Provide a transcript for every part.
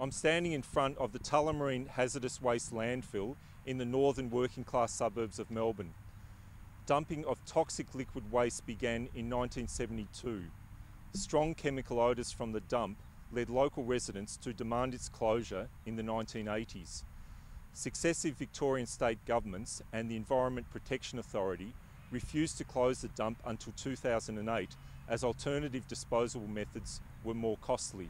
I'm standing in front of the Tullamarine Hazardous Waste Landfill in the northern working class suburbs of Melbourne. Dumping of toxic liquid waste began in 1972. Strong chemical odours from the dump led local residents to demand its closure in the 1980s. Successive Victorian state governments and the Environment Protection Authority refused to close the dump until 2008 as alternative disposal methods were more costly.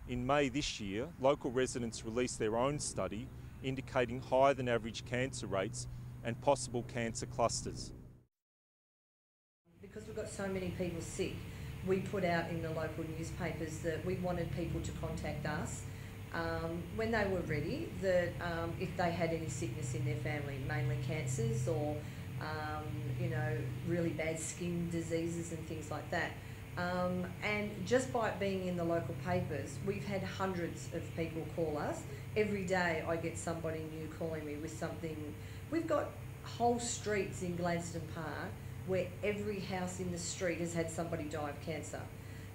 In May this year, local residents released their own study indicating higher than average cancer rates and possible cancer clusters. Because we've got so many people sick, we put out in the local newspapers that we wanted people to contact us when they were ready, that if they had any sickness in their family, mainly cancers or really bad skin diseases and things like that. And just by it being in the local papers, we've had hundreds of people call us. Every day I get somebody new calling me with something. We've got whole streets in Gladstone Park where every house in the street has had somebody die of cancer.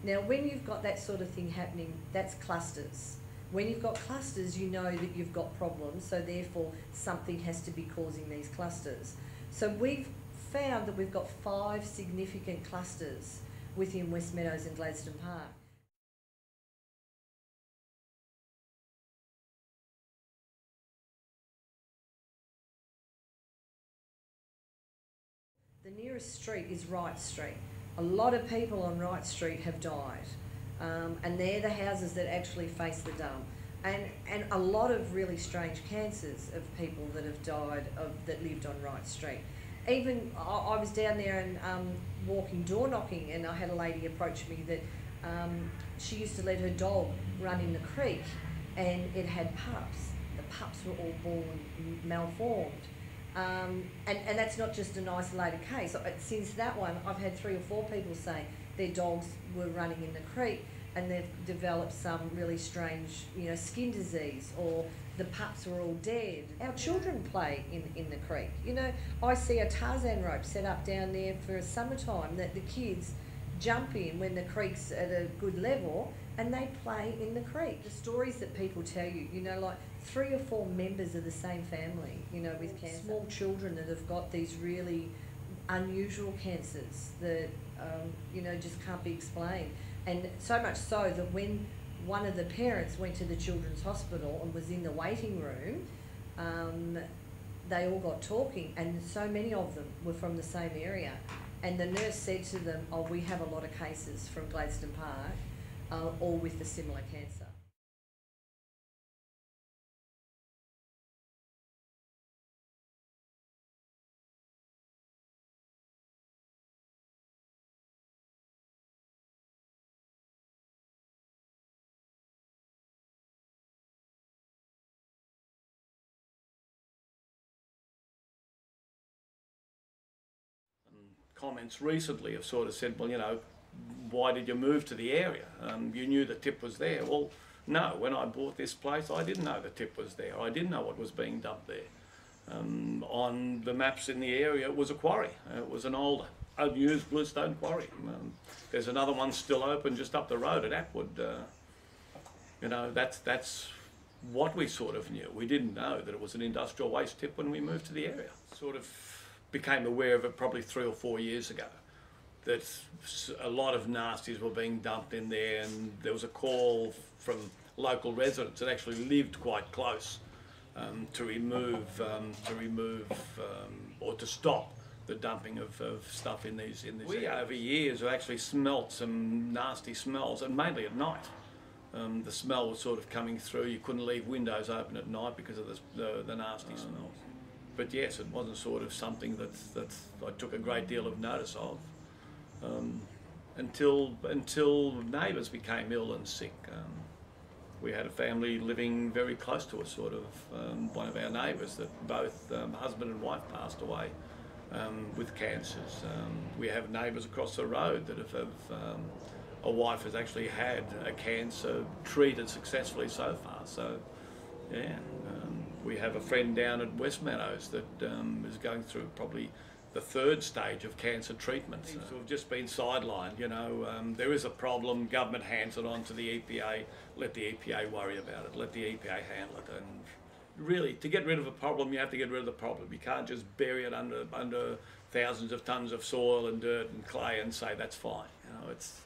Now, when you've got that sort of thing happening, that's clusters. When you've got clusters, you know that you've got problems, so therefore something has to be causing these clusters. So we've found that we've got 5 significant clusters within West Meadows and Gladstone Park. The nearest street is Wright Street. A lot of people on Wright Street have died, and they're the houses that actually face the dump. And a lot of really strange cancers of people that have died that lived on Wright Street. Even I was down there and walking door knocking, and I had a lady approach me that she used to let her dog run in the creek, and it had pups. The pups were all born malformed. And that's not just an isolated case. Since that one, I've had 3 or 4 people say their dogs were running in the creek and they've developed some really strange, skin disease, or the pups were all dead. Our children play in the creek. I see a Tarzan rope set up down there for summertime that the kids jump in when the creek's at a good level, and they play in the creek. The stories that people tell you, like 3 or 4 members of the same family, with cancer. Small children that have got these really unusual cancers that, just can't be explained. And so much so that when one of the parents went to the children's hospital and was in the waiting room, they all got talking, and so many of them were from the same area. And the nurse said to them, "Oh, we have a lot of cases from Gladstone Park, all with a similar cancer." Comments recently have sort of said, well, why did you move to the area? You knew the tip was there. Well, no, when I bought this place, I didn't know the tip was there. I didn't know what was being dumped there. On the maps in the area, it was a quarry. It was an old, unused bluestone quarry. There's another one still open just up the road at Atwood. That's what we sort of knew. We didn't know that it was an industrial waste tip when we moved to the area. Sort of became aware of it probably 3 or 4 years ago, that a lot of nasties were being dumped in there, and there was a call from local residents that actually lived quite close to remove or to stop the dumping of stuff in these. We over years have actually smelt some nasty smells, and mainly at night. The smell was sort of coming through. You couldn't leave windows open at night because of the nasty smells. But yes, it wasn't sort of something that I took a great deal of notice of until neighbours became ill and sick. We had a family living very close to us, sort of one of our neighbours, that both husband and wife passed away with cancers. We have neighbours across the road that have a wife has actually had a cancer treated successfully so far. So yeah. We have a friend down at West Meadows that is going through probably the third stage of cancer treatment. Seems to have just been sidelined. You know, there is a problem, government hands it on to the EPA, let the EPA worry about it, let the EPA handle it. And really, to get rid of a problem, you have to get rid of the problem. You can't just bury it under thousands of tons of soil and dirt and clay and say that's fine. You know, it's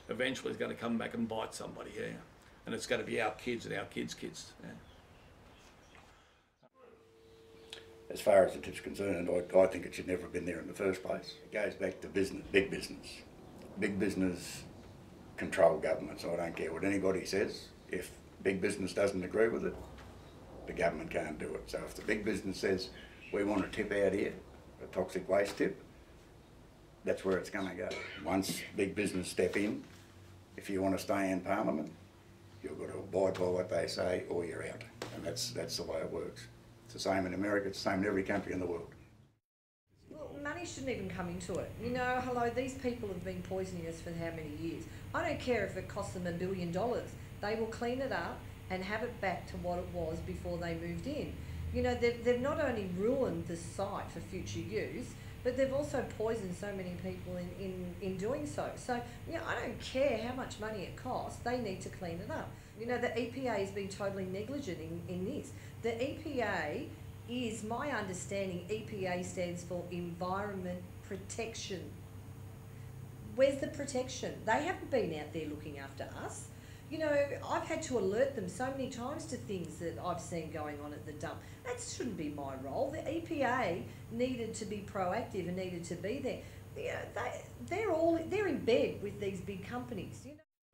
eventually it's going to come back and bite somebody, yeah. And it's going to be our kids and our kids' kids. Yeah. As far as the tip's concerned, I think it should never have been there in the first place. It goes back to business, big business. Big business control government, so I don't care what anybody says. If big business doesn't agree with it, the government can't do it. So if the big business says, we want a tip out here, a toxic waste tip, that's where it's going to go. Once big business step in, if you want to stay in Parliament, you've got to abide by what they say or you're out. And that's the way it works. It's the same in America, it's the same in every country in the world. Well, money shouldn't even come into it. You know, hello, these people have been poisoning us for how many years? I don't care if it costs them $1 billion. They will clean it up and have it back to what it was before they moved in. You know, they've not only ruined the site for future use, but they've also poisoned so many people in doing so. So, you know, I don't care how much money it costs, they need to clean it up. You know, the EPA has been totally negligent in this. The EPA is, my understanding, EPA stands for Environment Protection. Where's the protection? They haven't been out there looking after us. You know, I've had to alert them so many times to things that I've seen going on at the dump. That shouldn't be my role. The EPA needed to be proactive and needed to be there. You know, they're in bed with these big companies.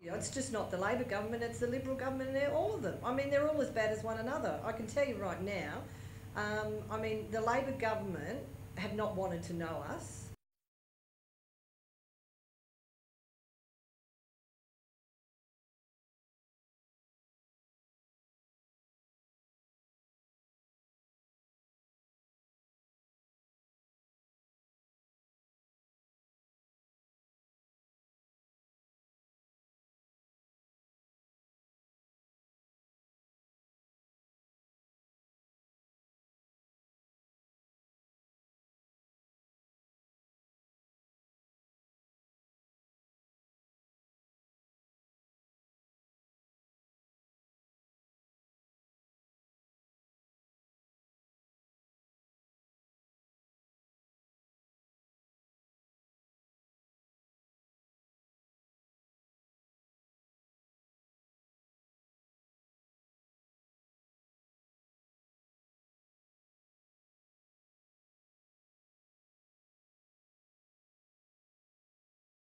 You know, it's just not the Labor government, it's the Liberal government, and all of them. I mean, they're all as bad as one another. I can tell you right now, I mean, the Labor government have not wanted to know us.